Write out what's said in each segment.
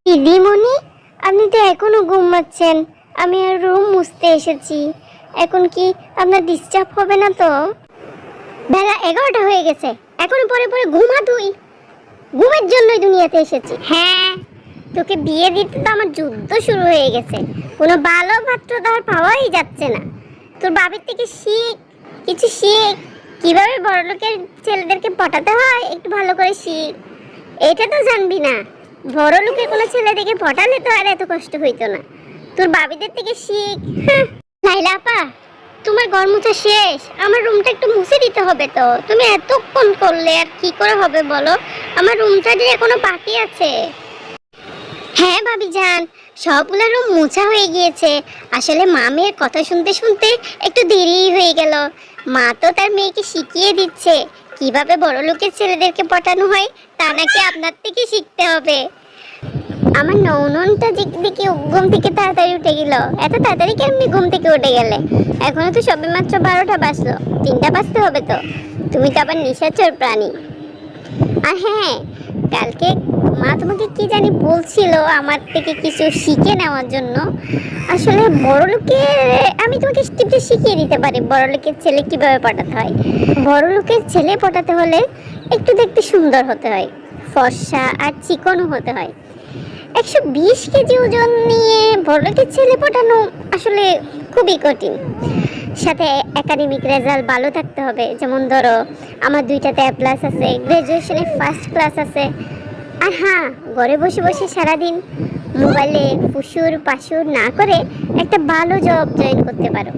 দিদিমণি, আপনি তো এখনো ঘুমাচ্ছেন। আমি আর রুম মুছতে এসেছি। এখন কি আপনার ডিস্টার্ব হবে না তো? বেলা 11টা হয়ে গেছে, এখনো পরে পরে ঘুমা তুই? ঘুমের জন্যই দুনিয়াতে এসেছি। হ্যাঁ, তোকে বিয়ে দিতে তো আমার যুদ্ধ শুরু হয়ে গেছে। কোনো ভালো পাত্র তো আর পাওয়াই যাচ্ছে না। তোর বাবার থেকে শিখ, কিছু শিখ। কিভাবে বড়লোকের ছেলেদেরকে পটাতে হয় একটু ভালো করে শিখ। এটা তো জানবি না, বড়লোকের কোনো ছেলে দেখে পটালে তো আর এত কষ্ট হইতো না। তোর বাবিদের থেকে শিখ। লাইলা আপা, তোমার ঘর মুছা শেষ? আমার রুমটা একটু মুছে দিতে হবে তো। তুমি এতক্ষণ করলে আর কি করে হবে বলো? আমার রুমটা যে এখনো বাকি আছে। হ্যাঁ ভাবি যান, সবগুলো রুম মোছা হয়ে গিয়েছে। আসলে মামের কথা শুনতে শুনতে একটু দেরি হয়ে গেল। মা তো তার মেয়েকে শিখিয়ে দিচ্ছে কিভাবে বড় লোকের ছেলেদেরকে পটানো হয়, তা নাকি আপনার থেকে শিখতে হবে। আমার নননটা দেখি ঘুম থেকে তাড়াতাড়ি উঠে গেল। এত তাড়াতাড়ি কেমনি ঘুম থেকে উঠে গেলে? এখনো তো সবে মাত্র 12টা বাজলো, 3টা বাজতে হবে তো। তুমি তো আবার নিশাচর প্রাণী। আর হ্যাঁ, কালকে মা তোমাকে কি জানি বলছিল আমার থেকে কিছু শিখে নেওয়ার জন্য। আসলে বড়লোকের, আমি তোমাকে টিপটা শিখিয়ে দিতে পারি বড়লোকের ছেলে কিভাবে পটাতে হয়। বড়লোকের ছেলে পটাতে হলে একটু দেখতে সুন্দর হতে হয়, ফর্সা আর চিকনও হতে হয়। 120 কেজি ওজন নিয়ে বড়লোকের ছেলে পটানো আসলে খুবই কঠিন। সাথে একাডেমিক রেজাল্ট ভালো থাকতে হবে। যেমন ধরো, আমার 2টাতে A+ আছে, গ্র্যাজুয়েশনে ফার্স্ট ক্লাস আছে। আর হ্যাঁ, ঘরে বসে বসে সারাদিন মোবাইলে ফুসুর পাসুর না করে একটা ভালো জব জয়েন করতে পারো।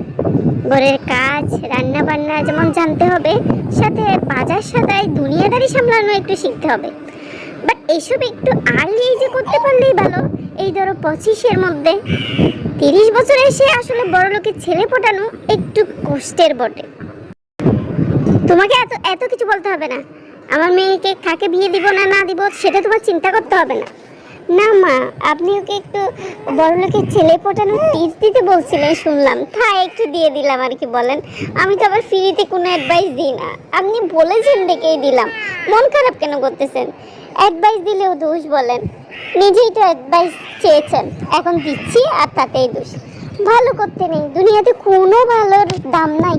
ঘরের কাজ, রান্না বান্না যেমন জানতে হবে, সাথে বাজার সদাই দুনিয়াদারি সামলানো একটু শিখতে হবে। বাট এইসব একটু আর্লি এজে করতে পারলেই ভালো। এই ধরো 25-এর মধ্যে। 30 বছরে এসে আসলে বড় লোকের ছেলে পটানো একটু কষ্টের বটে। তোমাকে এত এত কিছু বলতে হবে না। আমার মেয়েকে কাকে বিয়ে দিব না না দিব সেটা তোমার চিন্তা করতে হবে না। না মা, আপনি ওকে একটু বড়লোকের ছেলে পটানোর টিপস দিতে বলছিলেন শুনলাম, তাই একটু দিয়ে দিলাম আর কি। বলেন, আমি তো আবার ফ্রিতে কোনো অ্যাডভাইস দিই না। আপনি বলেছেন দেখেই দিলাম। মন খারাপ কেন করতেছেন? অ্যাডভাইস দিলেও দোষ বলেন? নিজেই তো অ্যাডভাইস চেয়েছেন, এখন দিচ্ছি আর তাতেই দোষ। ভালো করতে নেই, দুনিয়াতে কোনো ভালোর দাম নাই।